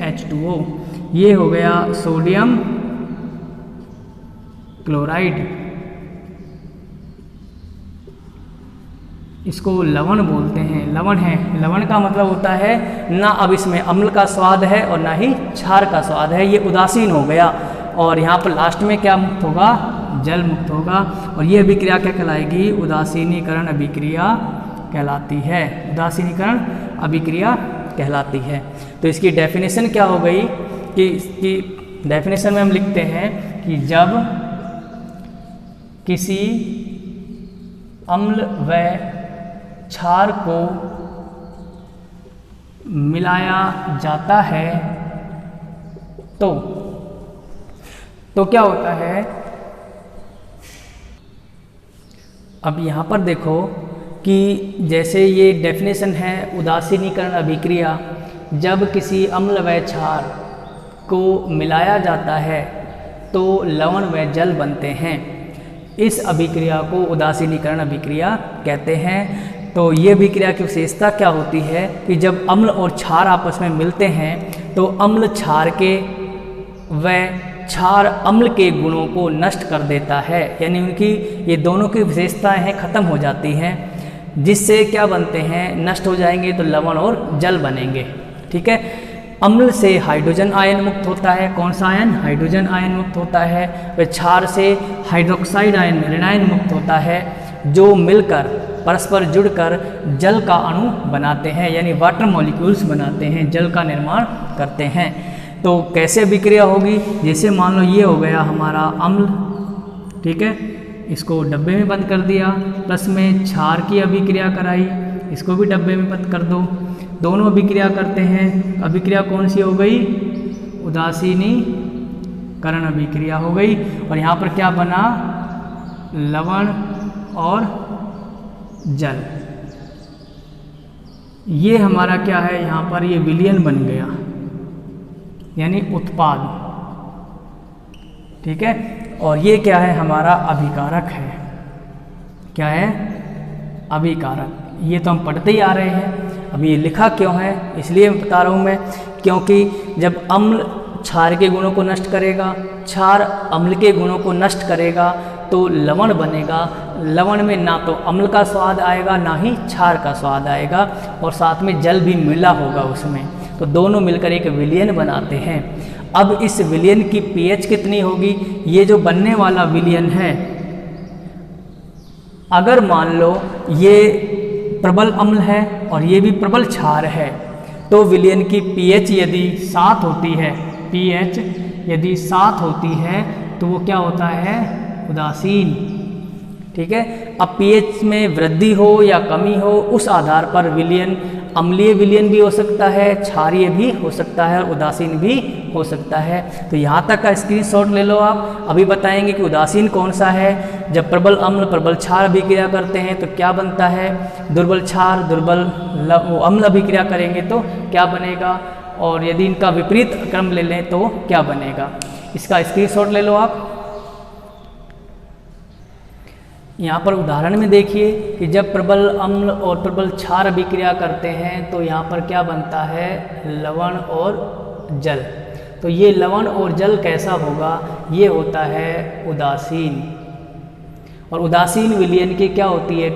H2O, ये हो गया सोडियम क्लोराइड। इसको लवण बोलते हैं, लवण है। लवण का मतलब होता है ना अब इसमें अम्ल का स्वाद है और ना ही क्षार का स्वाद है, ये उदासीन हो गया। और यहाँ पर लास्ट में क्या मुक्त होगा, जल मुक्त होगा। और ये अभिक्रिया क्या कहलाएगी, उदासीनीकरण अभिक्रिया कहलाती है, उदासीनीकरण अभिक्रिया कहलाती है। तो इसकी डेफिनेशन क्या हो गई कि इसकी डेफिनेशन में हम लिखते हैं कि जब किसी अम्ल व क्षार को मिलाया जाता है तो क्या होता है। अब यहाँ पर देखो कि जैसे ये डेफिनेशन है उदासीनीकरण अभिक्रिया, जब किसी अम्ल व क्षार को मिलाया जाता है तो लवण व जल बनते हैं। इस अभिक्रिया को उदासीनीकरण अभिक्रिया कहते हैं। तो ये अभिक्रिया की विशेषता क्या होती है कि जब अम्ल और क्षार आपस में मिलते हैं तो अम्ल क्षार के व क्षार अम्ल के गुणों को नष्ट कर देता है, यानी उनकी ये दोनों की विशेषताएं हैं ख़त्म हो जाती हैं, जिससे क्या बनते हैं, नष्ट हो जाएंगे तो लवण और जल बनेंगे। ठीक है। अम्ल से हाइड्रोजन आयन मुक्त होता है, कौन सा आयन, हाइड्रोजन आयन मुक्त होता है। व क्षार से हाइड्रोक्साइड आयन ऋणायन मुक्त होता है, जो मिलकर परस्पर जुड़कर जल का अणु बनाते हैं, यानी वाटर मॉलिक्यूल्स बनाते हैं, जल का निर्माण करते हैं। तो कैसे अभिक्रिया होगी, जैसे मान लो ये हो गया हमारा अम्ल, ठीक है, इसको डब्बे में बंद कर दिया, प्लस में क्षार की अभिक्रिया कराई, इसको भी डब्बे में बंद कर दो, दोनों अभिक्रिया करते हैं। अभिक्रिया कौन सी हो गई, उदासीनीकरण अभिक्रिया हो गई। और यहाँ पर क्या बना, लवण और जल। ये हमारा क्या है, यहाँ पर ये विलयन बन गया, यानी उत्पाद। ठीक है। और ये क्या है, हमारा अभिकारक है। क्या है, अभिकारक। ये तो हम पढ़ते ही आ रहे हैं। अब ये लिखा क्यों है, इसलिए बता रहा हूँ मैं, क्योंकि जब अम्ल क्षार के गुणों को नष्ट करेगा, क्षार अम्ल के गुणों को नष्ट करेगा तो लवण बनेगा। लवण में ना तो अम्ल का स्वाद आएगा ना ही क्षार का स्वाद आएगा, और साथ में जल भी मिला होगा उसमें, तो दोनों मिलकर एक विलयन बनाते हैं। अब इस विलयन की पीएच कितनी होगी, ये जो बनने वाला विलयन है, अगर मान लो ये प्रबल अम्ल है और ये भी प्रबल क्षार है, तो विलयन की पीएच यदि 7 होती है, पीएच यदि 7 होती है तो वो क्या होता है, उदासीन। ठीक है। अब पीएच में वृद्धि हो या कमी हो, उस आधार पर विलयन अम्लीय विलयन भी हो सकता है, क्षारीय भी हो सकता है और उदासीन भी हो सकता है। तो यहाँ तक का स्क्रीनशॉट ले लो आप। अभी बताएंगे कि उदासीन कौन सा है। जब प्रबल अम्ल प्रबल क्षार अभिक्रिया करते हैं तो क्या बनता है, दुर्बल क्षार दुर्बल अम्ल अभिक्रिया करेंगे तो क्या बनेगा, और यदि इनका विपरीत क्रम ले लें तो क्या बनेगा। इसका स्क्रीनशॉट ले लो आप। यहाँ पर उदाहरण में देखिए कि जब प्रबल अम्ल और प्रबल क्षार अभिक्रिया करते हैं तो यहाँ पर क्या बनता है, लवण और जल। तो ये लवण और जल कैसा होगा, ये होता है उदासीन। और उदासीन विलयन की क्या होती है,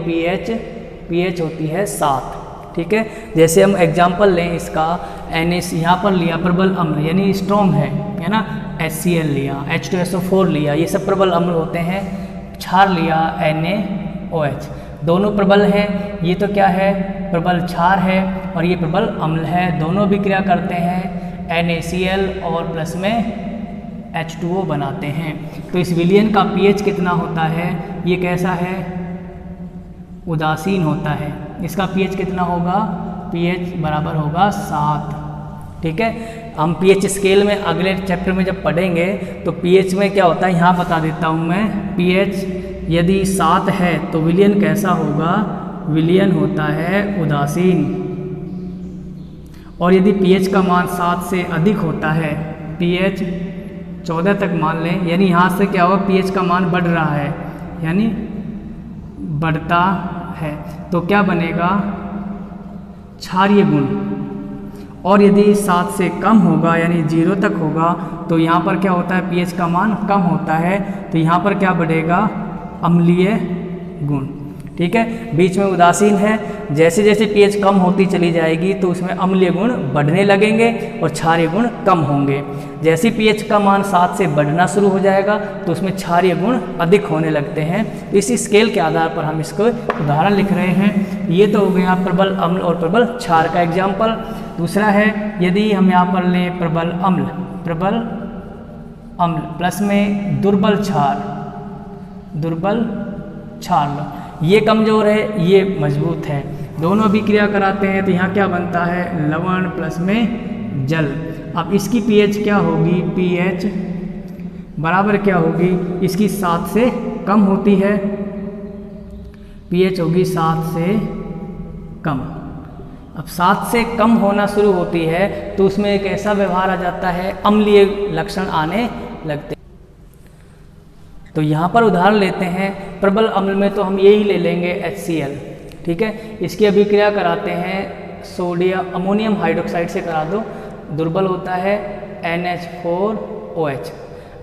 पीएच होती है 7। ठीक है। जैसे हम एग्जाम्पल लें इसका, NaC यहाँ पर लिया प्रबल अम्ल यानी स्ट्रॉन्ग है ना, HCl लिया, H2SO4 लिया, ये सब प्रबल अम्ल होते हैं। क्षार लिया NaOH, दोनों प्रबल हैं। ये तो क्या है, प्रबल क्षार है और ये प्रबल अम्ल है, दोनों अभिक्रिया करते हैं, NaCl और प्लस में H2O बनाते हैं। तो इस विलयन का पीएच कितना होता है, ये कैसा है, उदासीन होता है। इसका पीएच कितना होगा, पीएच बराबर होगा 7। ठीक है। हम पीएच स्केल में अगले चैप्टर में जब पढ़ेंगे तो पीएच में क्या होता है, यहाँ बता देता हूँ मैं। पीएच यदि 7 है तो विलयन कैसा होगा, विलयन होता है उदासीन। और यदि पीएच का मान 7 से अधिक होता है, पीएच 14 तक मान लें, यानी यहाँ से क्या होगा, पीएच का मान बढ़ रहा है, यानी बढ़ता है, तो क्या बनेगा, क्षारीय गुण। और यदि 7 से कम होगा यानी 0 तक होगा तो यहाँ पर क्या होता है, पीएच का मान कम होता है, तो यहाँ पर क्या बढ़ेगा, अम्लीय गुण। ठीक है, बीच में उदासीन है। जैसे जैसे pH कम होती चली जाएगी तो उसमें अम्लीय गुण बढ़ने लगेंगे और क्षारीय गुण कम होंगे। जैसे pH का मान 7 से बढ़ना शुरू हो जाएगा तो उसमें क्षारीय गुण अधिक होने लगते हैं। तो इसी स्केल के आधार पर हम इसको उदाहरण लिख रहे हैं। ये तो हो गया प्रबल अम्ल और प्रबल क्षार का एग्जाम्पल। दूसरा है, यदि हम यहाँ पर लें प्रबल अम्ल प्लस में दुर्बल क्षार, ये कमज़ोर है, ये मजबूत है, दोनों अभिक्रिया कराते हैं तो यहाँ क्या बनता है, लवण प्लस में जल। अब इसकी pH क्या होगी, pH बराबर क्या होगी, इसकी 7 से कम होती है, pH होगी 7 से कम। अब 7 से कम होना शुरू होती है तो उसमें एक ऐसा व्यवहार आ जाता है, अम्लीय लक्षण आने लगते हैं। तो यहाँ पर उदाहरण लेते हैं, प्रबल अम्ल में तो हम यही ले लेंगे HCl, ठीक है। इसकी अभिक्रिया कराते हैं सोडियम अमोनियम हाइड्रोक्साइड से करा दो, दुर्बल होता है NH4OH।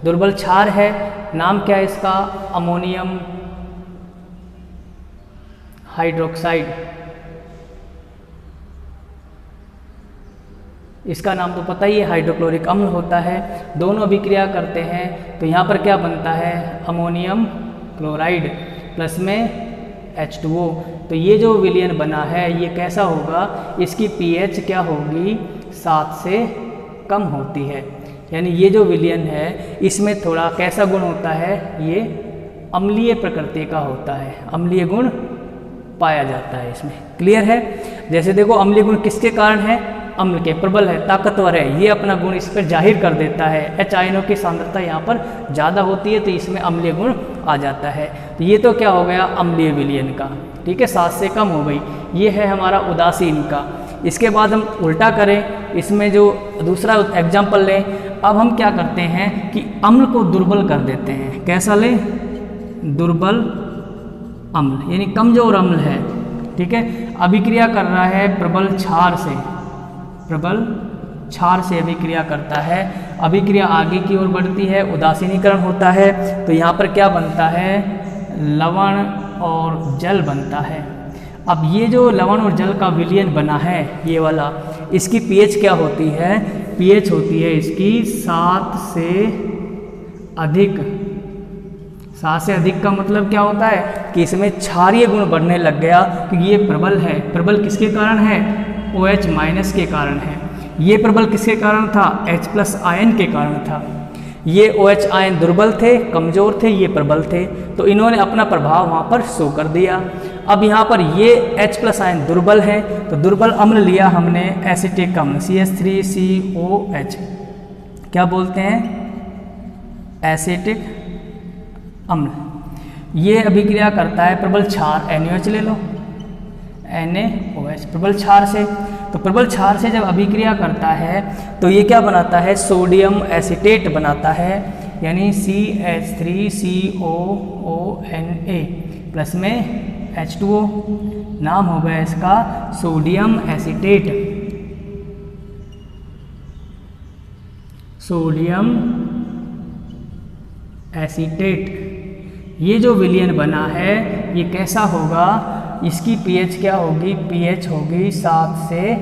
दुर्बल क्षार है, नाम क्या है इसका, अमोनियम हाइड्रोक्साइड। इसका नाम तो पता ही है, हाइड्रोक्लोरिक अम्ल होता है। दोनों अभिक्रिया करते हैं तो यहाँ पर क्या बनता है, अमोनियम क्लोराइड प्लस में H2O। तो ये जो विलयन बना है ये कैसा होगा, इसकी pH क्या होगी, 7 से कम होती है। यानी ये जो विलयन है इसमें थोड़ा कैसा गुण होता है, ये अम्लीय प्रकृति का होता है, अम्लीय गुण पाया जाता है इसमें। क्लियर है। जैसे देखो अम्लीय गुण किसके कारण है, अम्ल के, प्रबल है, ताकतवर है, ये अपना गुण इस पर जाहिर कर देता है। H आयनों की सांद्रता यहाँ पर ज़्यादा होती है तो इसमें अम्लीय गुण आ जाता है। तो ये तो क्या हो गया, अम्लीय विलयन का, ठीक है, 7 से कम हो गई। ये है हमारा उदासीन का। इसके बाद हम उल्टा करें, इसमें जो दूसरा एग्जाम्पल लें, अब हम क्या करते हैं कि अम्ल को दुर्बल कर देते हैं। कैसा लें, दुर्बल अम्ल, यानी कमजोर अम्ल है, ठीक है। अभिक्रिया कर रहा है प्रबल क्षार से अभिक्रिया करता है। अभिक्रिया आगे की ओर बढ़ती है, उदासीनीकरण होता है। तो यहाँ पर क्या बनता है, लवण और जल बनता है। अब ये जो लवण और जल का विलयन बना है, ये वाला, इसकी pH क्या होती है, pH होती है इसकी 7 से अधिक। 7 से अधिक का मतलब क्या होता है कि इसमें क्षारीय गुण बढ़ने लग गया, क्योंकि ये प्रबल है। प्रबल किसके कारण है, OH माइनस के कारण है। ये प्रबल किसके कारण था, H+ आयन के कारण था। ये OH आयन दुर्बल थे, कमजोर थे, ये प्रबल थे, तो इन्होंने अपना प्रभाव वहाँ पर शो कर दिया। अब यहाँ पर ये H+ आयन दुर्बल है तो दुर्बल अम्ल लिया हमने, एसिटिक अम्ल CH3COH, क्या बोलते हैं, एसिटिक अम्ल। ये अभिक्रिया करता है प्रबल क्षार, NaOH ले लो, NaOH, प्रबल क्षार से। तो प्रबल क्षार से जब अभिक्रिया करता है तो ये क्या बनाता है, सोडियम एसीटेट बनाता है, यानी CH3COONA प्लस में H2O, नाम हो गया इसका सोडियम एसीटेट। सोडियम एसीटेट, ये जो विलयन बना है ये कैसा होगा, इसकी pH क्या होगी, pH होगी 7 से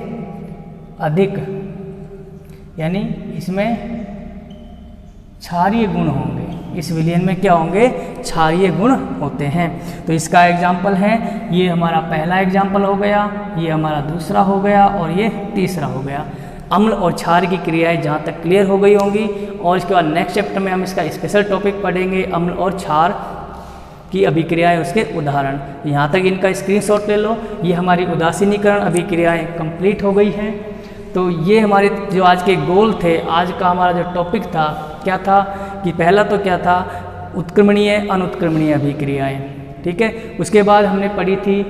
अधिक, यानी इसमें क्षारीय गुण होंगे। इस विलयन में क्या होंगे, क्षारीय गुण होते हैं। तो इसका एग्जाम्पल है, ये हमारा पहला एग्जाम्पल हो गया, ये हमारा दूसरा हो गया और ये तीसरा हो गया। अम्ल और क्षार की क्रियाएं जहाँ तक क्लियर हो गई होंगी, और इसके बाद नेक्स्ट चैप्टर में हम इसका स्पेशल टॉपिक पढ़ेंगे, अम्ल और क्षार की अभिक्रियाएं, उसके उदाहरण। यहाँ तक इनका स्क्रीनशॉट ले लो। ये हमारी उदासीनीकरण अभिक्रियाएं कंप्लीट हो गई हैं। तो ये हमारे जो आज के गोल थे, आज का हमारा जो टॉपिक था, क्या था कि पहला तो क्या था, उत्क्रमणीय अनुत्क्रमणीय अभिक्रियाएं, ठीक है। उसके बाद हमने पढ़ी थी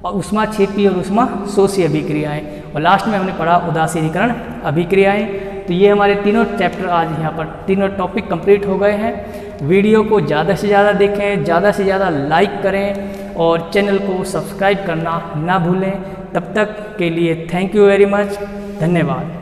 ऊष्माक्षेपी और ऊष्माशोषी अभिक्रियाएं, और लास्ट में हमने पढ़ा उदासीनीकरण अभिक्रियाएं। तो ये हमारे तीनों चैप्टर आज यहाँ पर तीनों टॉपिक कंप्लीट हो गए हैं। वीडियो को ज़्यादा से ज़्यादा देखें, ज़्यादा से ज़्यादा लाइक करें और चैनल को सब्सक्राइब करना ना भूलें। तब तक के लिए थैंक यू वेरी मच, धन्यवाद।